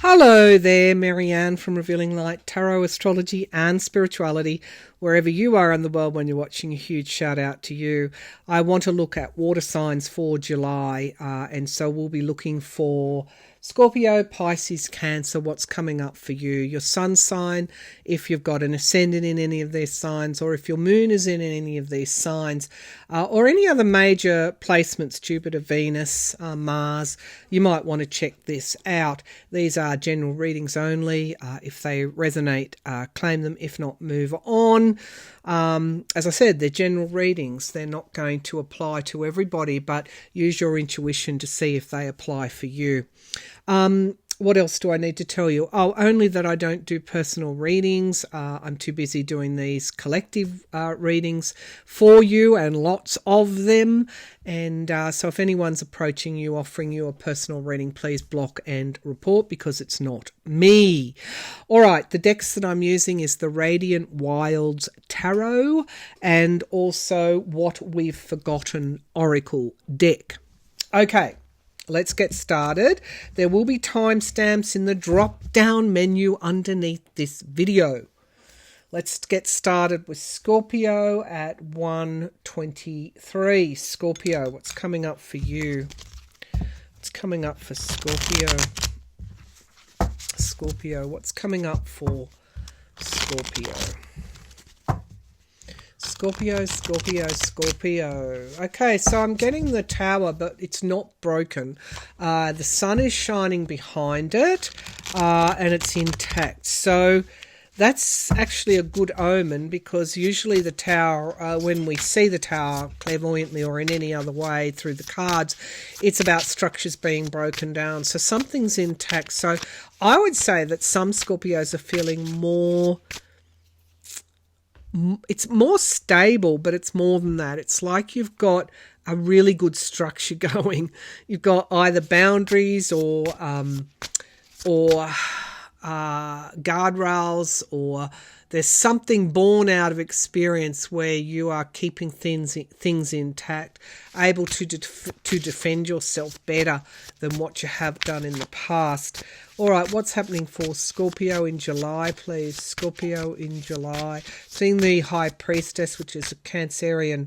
Hello there, Maryann from Revealing Light, Tarot, Astrology and Spirituality. Wherever you are in the world when you're watching, a huge shout out to you. I want to look at water signs for July, and so we'll be looking for Scorpio, Pisces, Cancer, what's coming up for you. Your sun sign, if you've got an ascendant in any of these signs, or if your moon is in any of these signs, or any other major placements, Jupiter, Venus, Mars, you might want to check this out. These are general readings only. If they resonate, claim them. If not, move on. As I said, they're general readings. They're not going to apply to everybody, but use your intuition to see if they apply for you. What else do I need to tell you? Oh, only that I don't do personal readings. I'm too busy doing these collective readings for you, and lots of them. And so if anyone's approaching you, offering you a personal reading, please block and report, because it's not me. All right, the decks that I'm using is the Radiant Wilds Tarot and also What We've Forgotten Oracle deck. Okay. Let's get started. There will be timestamps in the drop-down menu underneath this video. Let's get started with Scorpio at 1:23. Scorpio, what's coming up for you? What's coming up for Scorpio? Scorpio, what's coming up for Scorpio? Scorpio, Scorpio, Scorpio. Okay, so I'm getting the Tower, but it's not broken. The sun is shining behind it, and it's intact. So that's actually a good omen, because usually the Tower, when we see the Tower clairvoyantly or in any other way through the cards, it's about structures being broken down. So something's intact. So I would say that some Scorpios are feeling more... It's more stable, but it's more than that. It's like you've got a really good structure going. You've got either boundaries or guardrails, or there's something born out of experience where you are keeping things intact, able to defend yourself better than what you have done in the past. All right, what's happening for Scorpio in July, please? Scorpio in July. Seeing the High Priestess, which is a Cancerian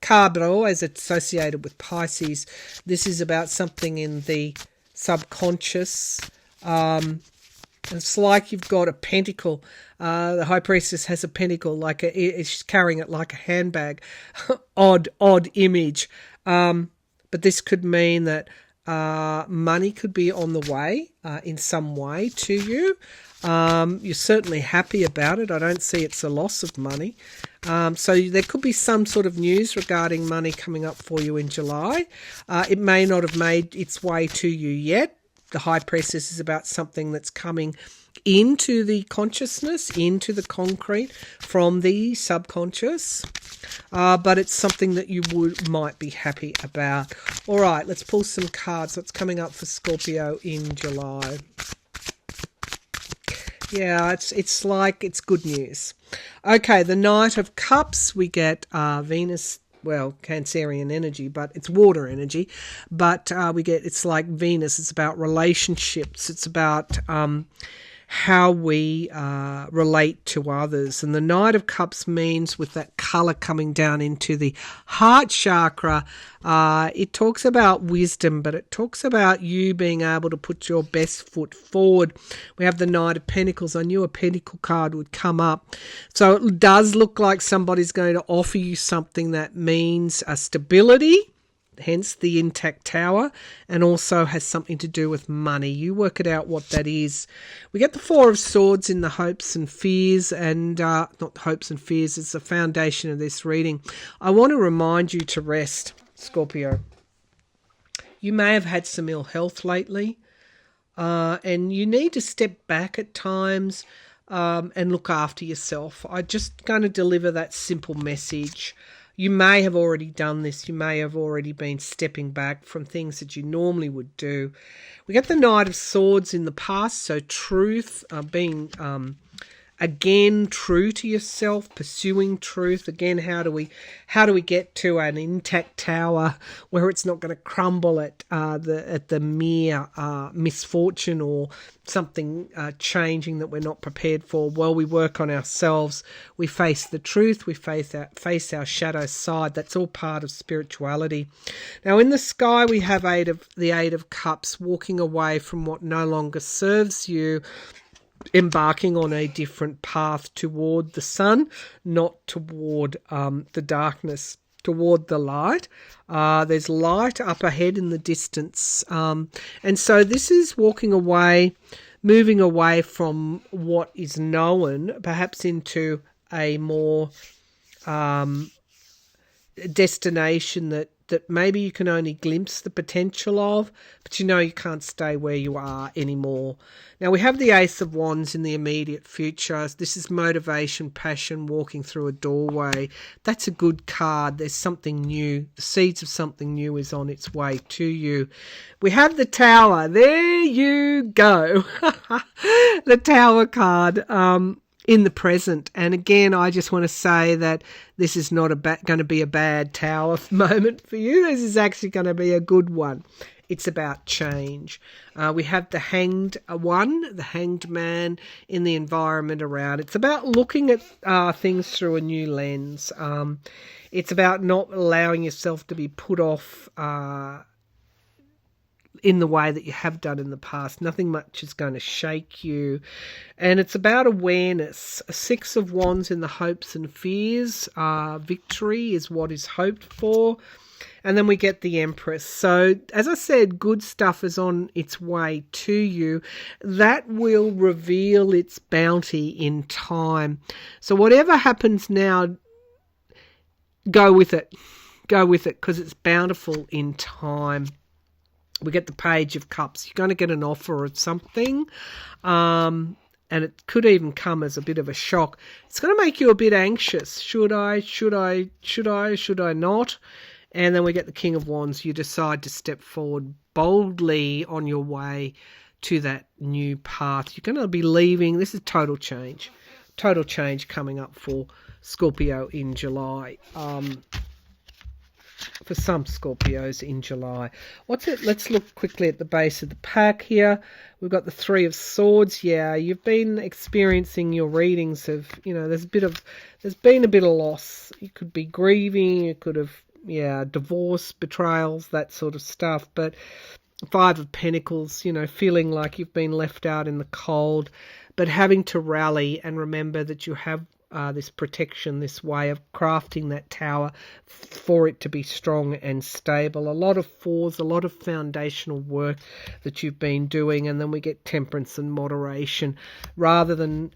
card, but always associated with Pisces. This is about something in the subconscious. It's like you've got a pentacle. The High Priestess has a pentacle, she's carrying it like a handbag. odd image. But this could mean that money could be on the way in some way to you. You're certainly happy about it. I don't see it's a loss of money. So there could be some sort of news regarding money coming up for you in July. It may not have made its way to you yet. The High Priestess is about something that's coming into the consciousness, into the concrete from the subconscious. But it's something that you might be happy about. All right, let's pull some cards. What's coming up for Scorpio in July? Yeah, it's like it's good news. Okay, the Knight of Cups, we get Venus. Well, Cancerian energy, but it's water energy. But we get, it's like Venus. It's about relationships. It's about how we relate to others. And the Knight of Cups means, with that colour coming down into the heart chakra, it talks about wisdom, but it talks about you being able to put your best foot forward. We have the Knight of Pentacles. I knew a Pentacle card would come up. So it does look like somebody's going to offer you something that means a stability, hence the intact Tower, and also has something to do with money. You work it out what that is. We get the Four of Swords in the hopes and fears, and not hopes and fears, it's the foundation of this reading. I want to remind you to rest, Scorpio. You may have had some ill health lately, and you need to step back at times and look after yourself. I'm just going to deliver that simple message. You may have already done this. You may have already been stepping back from things that you normally would do. We get the Knight of Swords in the past, so truth, being again, true to yourself, pursuing truth. Again, how do we get to an intact tower where it's not going to crumble at the mere misfortune or something changing that we're not prepared for? Well, we work on ourselves. We face the truth. We face our shadow side. That's all part of spirituality. Now, in the sky, we have the Eight of Cups, walking away from what no longer serves you, embarking on a different path toward the sun, not toward the darkness, toward the light. There's light up ahead in the distance. And so this is walking away, moving away from what is known, perhaps into a more destination that maybe you can only glimpse the potential of, but you know you can't stay where you are anymore. Now, we have the Ace of Wands in the immediate future. This is motivation, passion, walking through a doorway. That's a good card. There's something new. The seeds of something new is on its way to you. We have the Tower. There you go. The Tower card. In the present. And again, I just want to say that this is not going to be a bad tower moment for you. This is actually going to be a good one. It's about change. We have the Hanged One, the Hanged Man in the environment around. It's about looking at things through a new lens. It's about not allowing yourself to be put off in the way that you have done in the past. Nothing much is going to shake you. And it's about awareness. A Six of Wands in the hopes and fears. Victory is what is hoped for. And then we get the Empress. So, as I said, good stuff is on its way to you. That will reveal its bounty in time. So whatever happens now, go with it. Go with it, because it's bountiful in time. We get the Page of Cups. You're going to get an offer of something, and it could even come as a bit of a shock. It's going to make you a bit anxious. Should I not? And then we get the King of Wands. You decide to step forward boldly on your way to that new path. You're going to be leaving. This is total change. Total change coming up for Scorpio in July. For some Scorpios in July. Let's look quickly at the base of the pack here. We've got the Three of Swords. Yeah, you've been experiencing your readings of, there's been a bit of loss. You could be grieving, you could have, divorce, betrayals, that sort of stuff. But Five of Pentacles, feeling like you've been left out in the cold, but having to rally and remember that you have this protection, this way of crafting that tower for it to be strong and stable. A lot of fours, a lot of foundational work that you've been doing, and then we get temperance and moderation rather than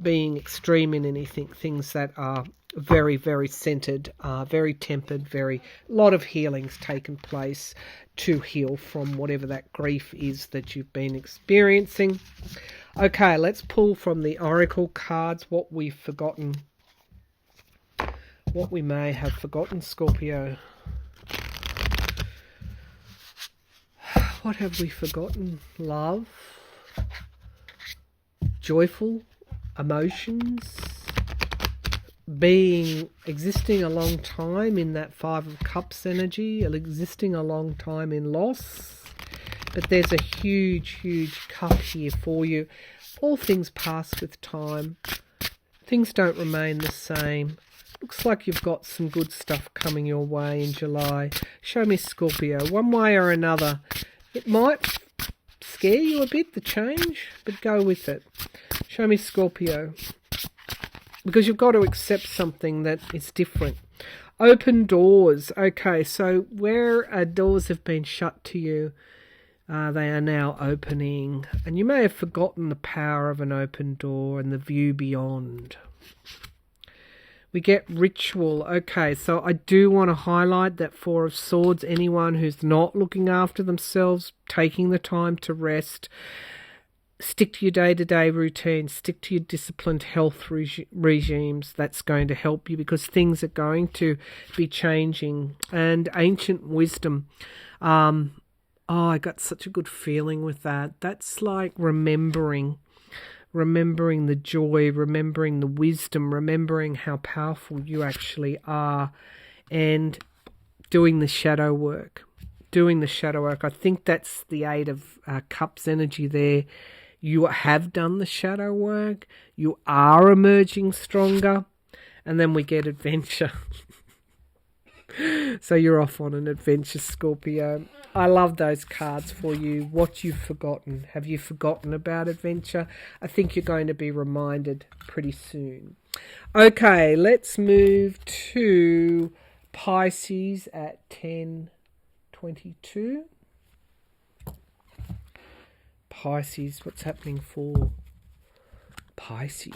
being extreme in anything, things that are very, very centered, very tempered, a lot of healings taken place to heal from whatever that grief is that you've been experiencing. Okay, let's pull from the Oracle cards what we've forgotten. What we may have forgotten, Scorpio. What have we forgotten? Love. Joyful emotions. Existing a long time in that Five of Cups energy. Existing a long time in loss. But there's a huge, huge cup here for you. All things pass with time. Things don't remain the same. Looks like you've got some good stuff coming your way in July. Show me, Scorpio. One way or another. It might scare you a bit, the change, but go with it. Show me, Scorpio. Because you've got to accept something that is different. Open doors. Okay, so where doors have been shut to you, they are now opening. And you may have forgotten the power of an open door and the view beyond. We get ritual. Okay, so I do want to highlight that Four of Swords. Anyone who's not looking after themselves, taking the time to rest, stick to your day-to-day routine, stick to your disciplined health regimes. That's going to help you because things are going to be changing. And ancient wisdom. I got such a good feeling with that. That's like remembering remembering the joy, remembering the wisdom, remembering how powerful you actually are, and doing the shadow work. Doing the shadow work. I think that's the Eight of Cups energy there. You have done the shadow work. You are emerging stronger. And then we get adventure. So you're off on an adventure, Scorpio. I love those cards for you. What you've forgotten. Have you forgotten about adventure? I think you're going to be reminded pretty soon. Okay, let's move to Pisces at 10:22. Pisces, what's happening for Pisces?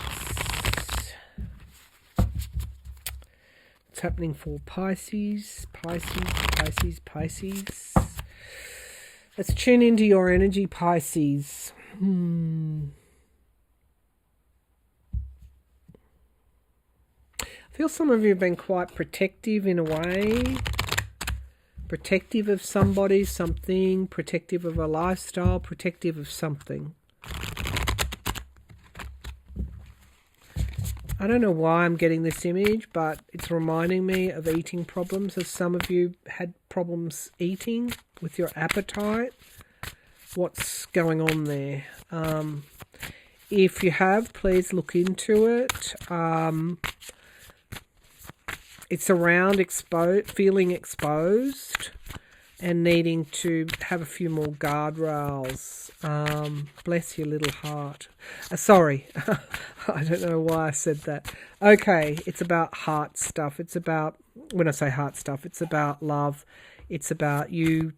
What's happening for Pisces? Pisces. Let's tune into your energy, Pisces. I feel some of you have been quite protective in a way. Protective of somebody, something, protective of a lifestyle, protective of something. I don't know why I'm getting this image, but it's reminding me of eating problems. As some of you had problems eating with your appetite. What's going on there? If you have, please look into it. It's around feeling exposed and needing to have a few more guardrails. Bless your little heart. Sorry, I don't know why I said that. Okay, it's about heart stuff. It's about, when I say heart stuff, it's about love. It's about you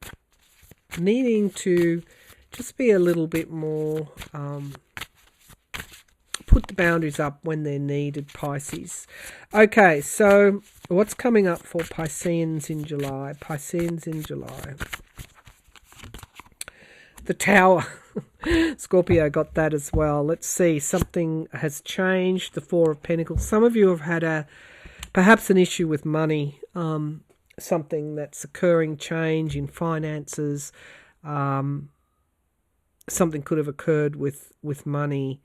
needing to just be a little bit more... put the boundaries up when they're needed, Pisces. Okay, so what's coming up for Pisceans in July? The Tower. Scorpio got that as well. Let's see. Something has changed. The Four of Pentacles. Some of you have had perhaps an issue with money. Something that's occurring, change in finances. Something could have occurred with money.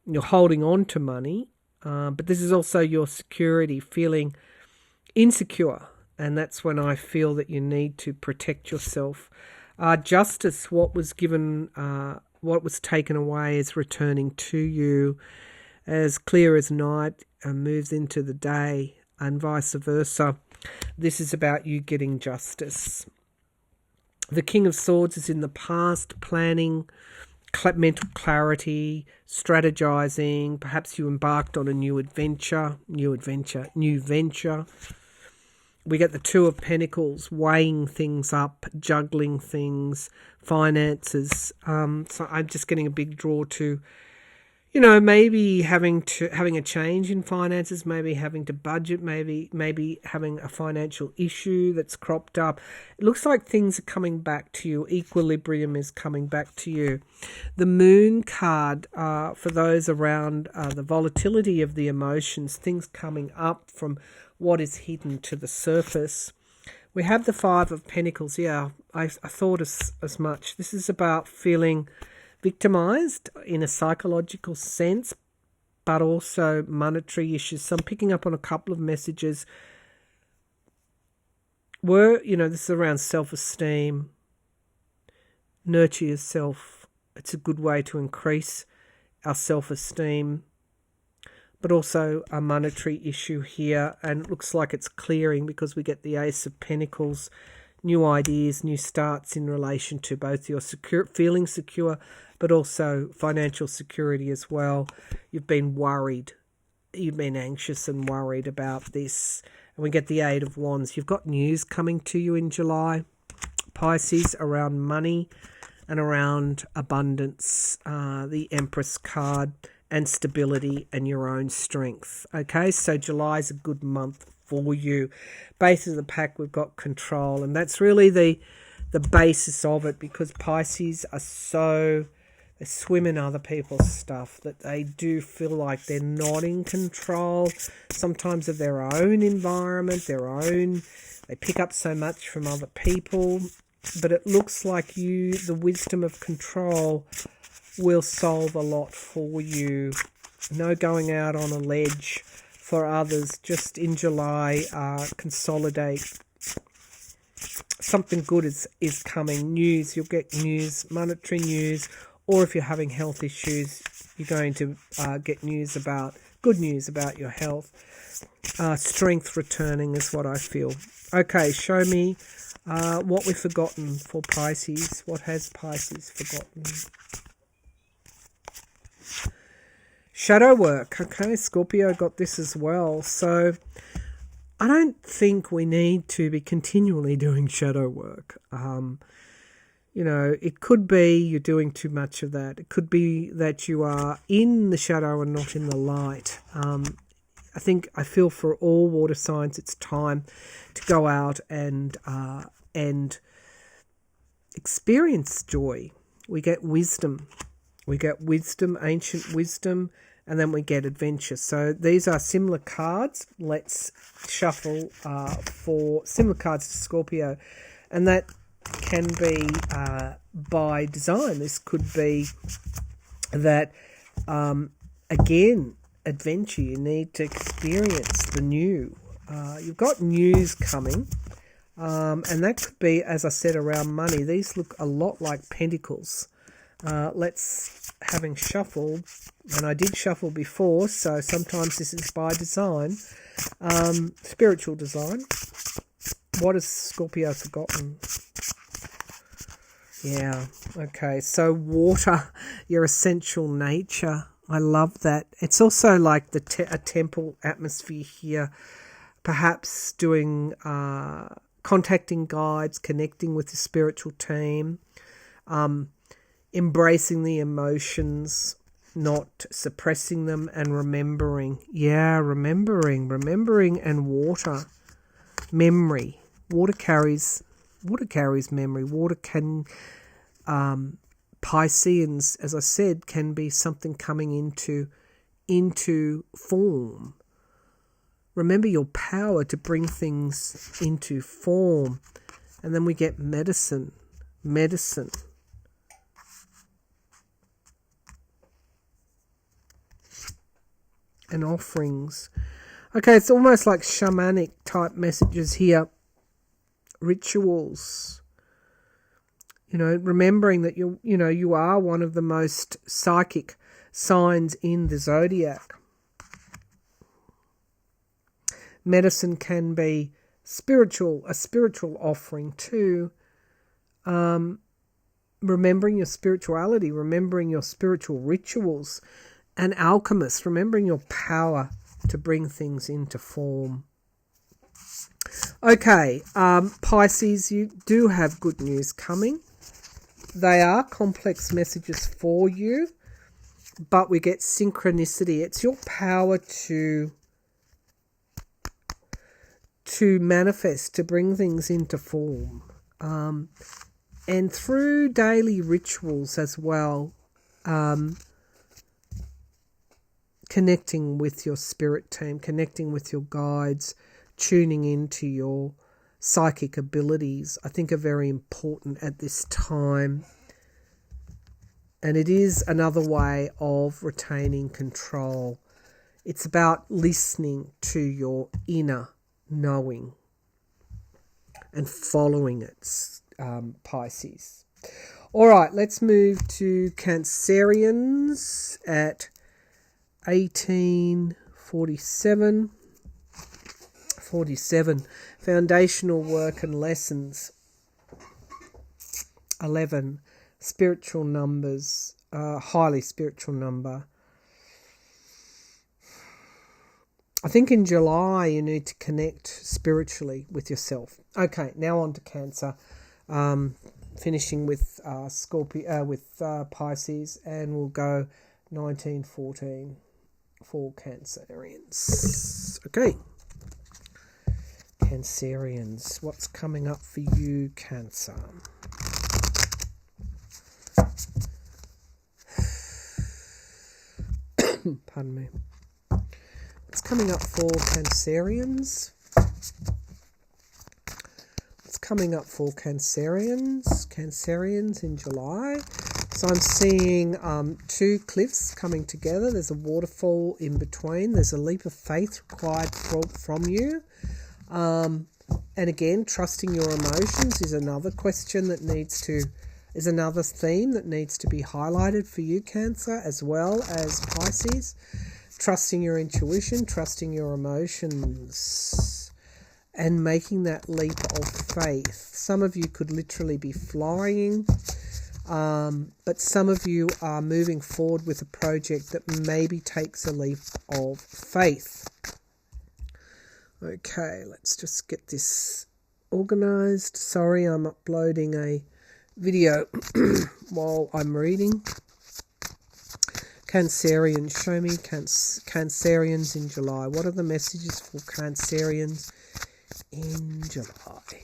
You're holding on to money, but this is also your security, feeling insecure, and that's when I feel that you need to protect yourself. Justice, what was given, what was taken away is returning to you, as clear as night moves into the day, and vice versa. This is about you getting justice. The King of Swords is in the past, planning, mental clarity, strategizing. Perhaps you embarked on a new venture. We get the Two of Pentacles, weighing things up, juggling things, finances. So I'm just getting a big draw to, maybe having a change in finances, maybe having to budget, maybe having a financial issue that's cropped up. It looks like things are coming back to you. Equilibrium is coming back to you. The Moon card, for those around the volatility of the emotions, things coming up from what is hidden to the surface. We have the Five of Pentacles. Yeah, I thought as much. This is about feeling victimized in a psychological sense, but also monetary issues. So I'm picking up on a couple of messages where, this is around self-esteem. Nurture yourself. It's a good way to increase our self-esteem, but also a monetary issue here. And it looks like it's clearing because we get the Ace of Pentacles, new ideas, new starts in relation to both your feeling secure, but also financial security as well. You've been worried. You've been anxious and worried about this. And we get the Eight of Wands. You've got news coming to you in July, Pisces, around money and around abundance, the Empress card, and stability and your own strength. Okay, so July is a good month for you. Base of the pack, we've got control, and that's really the basis of it, because Pisces are they swim in other people's stuff, that they do feel like they're not in control sometimes of their own environment, they pick up so much from other people. But it looks like the wisdom of control will solve a lot for you. No going out on a ledge for others. Just in July, consolidate. Something good is coming. News, you'll get news, monetary news, or if you're having health issues, you're going to get good news about your health. Strength returning is what I feel. Okay, show me what we've forgotten for Pisces. What has Pisces forgotten? Shadow work. Okay, Scorpio got this as well. So I don't think we need to be continually doing shadow work. It could be you're doing too much of that. It could be that you are in the shadow and not in the light. I feel for all water signs, it's time to go out and experience joy. We get wisdom. Ancient wisdom, and then we get adventure. So these are similar cards. Let's shuffle for similar cards to Scorpio, and that can be by design. This could be that, again, adventure. You need to experience the new. You've got news coming, and that could be, as I said, around money. These look a lot like pentacles. Having shuffled, and I did shuffle before, so sometimes this is by design, spiritual design. What has Scorpio forgotten? Yeah, okay, so water, your essential nature. I love that. It's also like a temple atmosphere here, perhaps doing, contacting guides, connecting with the spiritual team, embracing the emotions, not suppressing them, and remembering. Yeah, remembering and water. Memory. Water carries memory. Water can, Pisceans, as I said, can be something coming into form. Remember your power to bring things into form. And then we get medicine. And offerings. Okay, it's almost like shamanic type messages here. Rituals. Remembering that you are one of the most psychic signs in the zodiac. Medicine can be a spiritual offering too. Remembering your spirituality, remembering your spiritual rituals. An alchemist, remembering your power to bring things into form. Okay, Pisces, you do have good news coming. They are complex messages for you, but we get synchronicity. It's your power to manifest, to bring things into form. And through daily rituals as well, connecting with your spirit team, connecting with your guides, tuning into your psychic abilities, I think are very important at this time. And it is another way of retaining control. It's about listening to your inner knowing and following it, Pisces. All right, let's move to Cancerians at 1847. 47. Foundational work and lessons. 11. Spiritual numbers. Highly spiritual number. I think in July you need to connect spiritually with yourself. Okay, now on to Cancer. Finishing with Scorpio, with Pisces, and we'll go 1914 for Cancerians. Okay. Cancerians, what's coming up for you, Cancer? Pardon me. What's coming up for Cancerians? What's coming up for Cancerians? Cancerians in July. So I'm seeing two cliffs coming together. There's a waterfall in between. There's a leap of faith required from you. And again, trusting your emotions is another question that is another theme that needs to be highlighted for you, Cancer, as well as Pisces. Trusting your intuition, trusting your emotions, and making that leap of faith. Some of you could literally be flying, but some of you are moving forward with a project that maybe takes a leap of faith. Okay, let's just get this organized. Sorry, I'm uploading a video while I'm reading. Cancerians, show me Cancerians in July. What are the messages for Cancerians in July?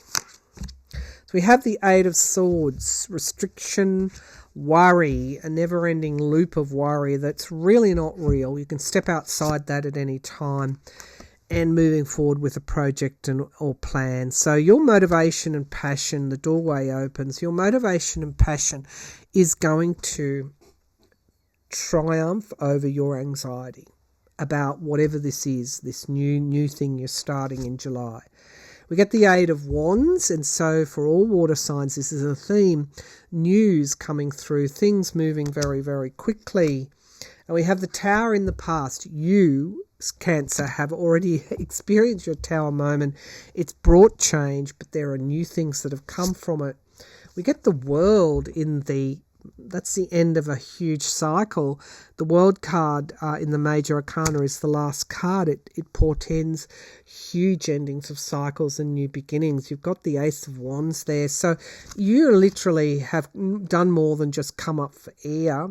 So we have the Eight of Swords, restriction, worry, a never-ending loop of worry that's really not real. You can step outside that at any time and moving forward with a project or plan. So your motivation and passion, the doorway opens. Your motivation and passion is going to triumph over your anxiety about whatever this is, this new thing you're starting in July. We get the Eight of Wands, and so for all water signs, this is a theme. News coming through, things moving very, very quickly. And we have the Tower in the past. You, Cancer, have already experienced your Tower moment. It's brought change, but there are new things that have come from it. We get the World that's the end of a huge cycle. The World card in the Major Arcana is the last card. It portends huge endings of cycles and new beginnings. You've got the Ace of Wands there. So you literally have done more than just come up for air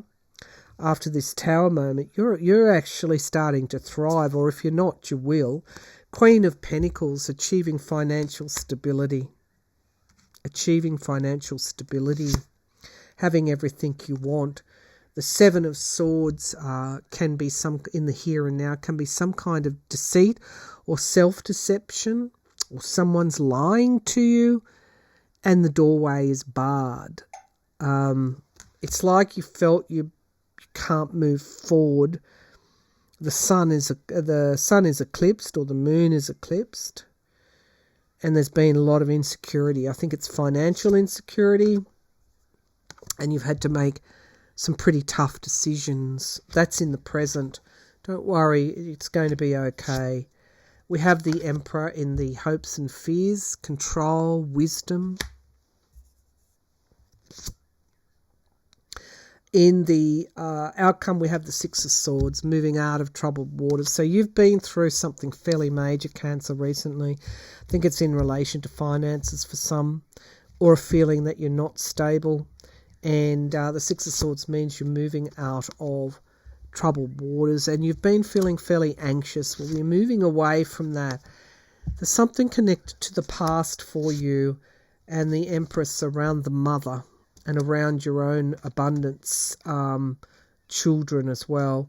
after this Tower moment. You're actually starting to thrive, or if you're not, you will. Queen of Pentacles, achieving financial stability. Having everything you want. The Seven of Swords can be in the here and now, can be some kind of deceit or self-deception, or someone's lying to you, and the doorway is barred. It's like you felt you can't move forward. The sun is eclipsed, or the moon is eclipsed, and there's been a lot of insecurity. I think it's financial insecurity. And you've had to make some pretty tough decisions. That's in the present. Don't worry, it's going to be okay. We have the Emperor in the hopes and fears, control, wisdom. In the outcome, we have the Six of Swords, moving out of troubled waters. So you've been through something fairly major, Cancer, recently. I think it's in relation to finances for some, or a feeling that you're not stable. And the Six of Swords means you're moving out of troubled waters, and you've been feeling fairly anxious. Well, you're moving away from that. There's something connected to the past for you, and the Empress around the mother and around your own abundance, children as well.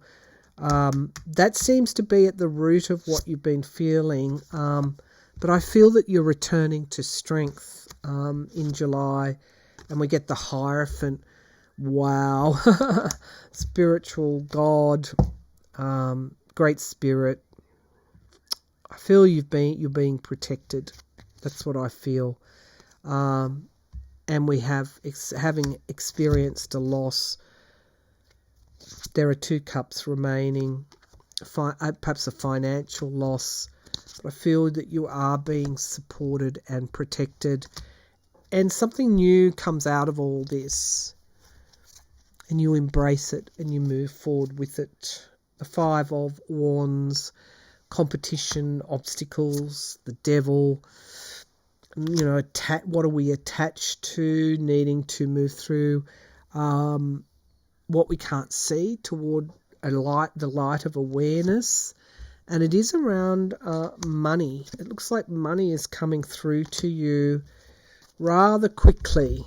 That seems to be at the root of what you've been feeling. But I feel that you're returning to strength in July. And we get the Hierophant. Wow. Spiritual God. Great Spirit. I feel you're being protected. That's what I feel. And we have, having experienced a loss, there are 2 cups remaining. Perhaps a financial loss. But I feel that you are being supported and protected. And something new comes out of all this, and you embrace it and you move forward with it. The Five of Wands, competition, obstacles, the Devil, what are we attached to, needing to move through what we can't see toward the light of awareness. And it is around money. It looks like money is coming through to you rather quickly.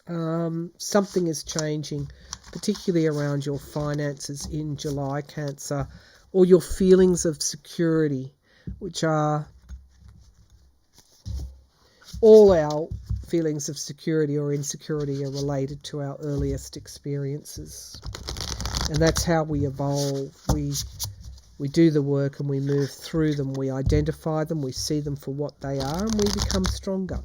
Something is changing, particularly around your finances in July, Cancer, or your feelings of security, which are all our feelings of security or insecurity are related to our earliest experiences. And that's how we evolve. We do the work and we move through them. We identify them, we see them for what they are, and we become stronger.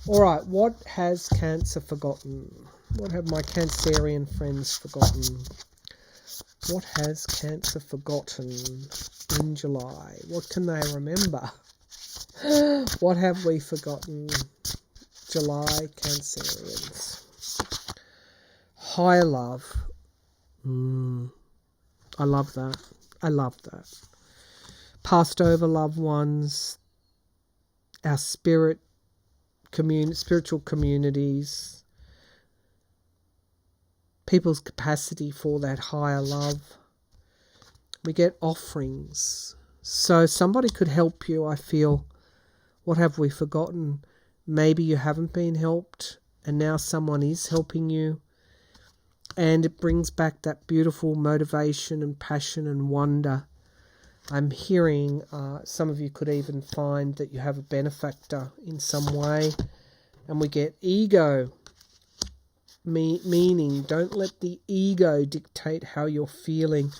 All right, what has Cancer forgotten? What have my Cancerian friends forgotten? What has Cancer forgotten in July? What can they remember? What have we forgotten? July Cancerians. Higher love. I love that. I love that. Passed over loved ones, our spiritual communities, people's capacity for that higher love. We get offerings. So somebody could help you, I feel. What have we forgotten? Maybe you haven't been helped and now someone is helping you. And it brings back that beautiful motivation and passion and wonder. I'm hearing some of you could even find that you have a benefactor in some way. And we get ego, meaning don't let the ego dictate how you're feeling.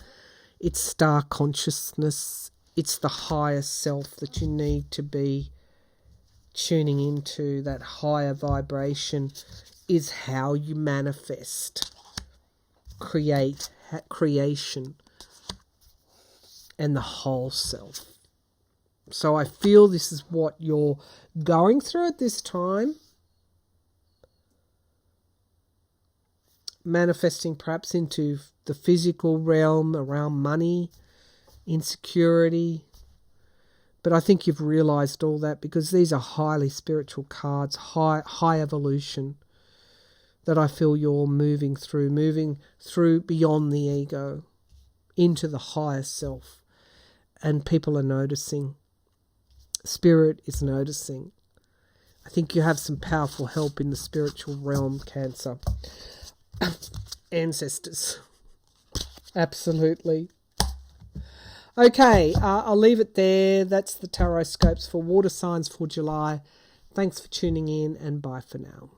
It's star consciousness. It's the higher self that you need to be tuning into. That higher vibration is how you manifest, creation, and the whole self. So I feel this is what you're going through at this time. Manifesting perhaps into the physical realm around money, insecurity. But I think you've realized all that because these are highly spiritual cards, high evolution that I feel you're moving through beyond the ego into the higher self. And people are noticing. Spirit is noticing. I think you have some powerful help in the spiritual realm, Cancer. Ancestors. Absolutely. Okay, I'll leave it there. That's the tarot scopes for water signs for July. Thanks for tuning in and bye for now.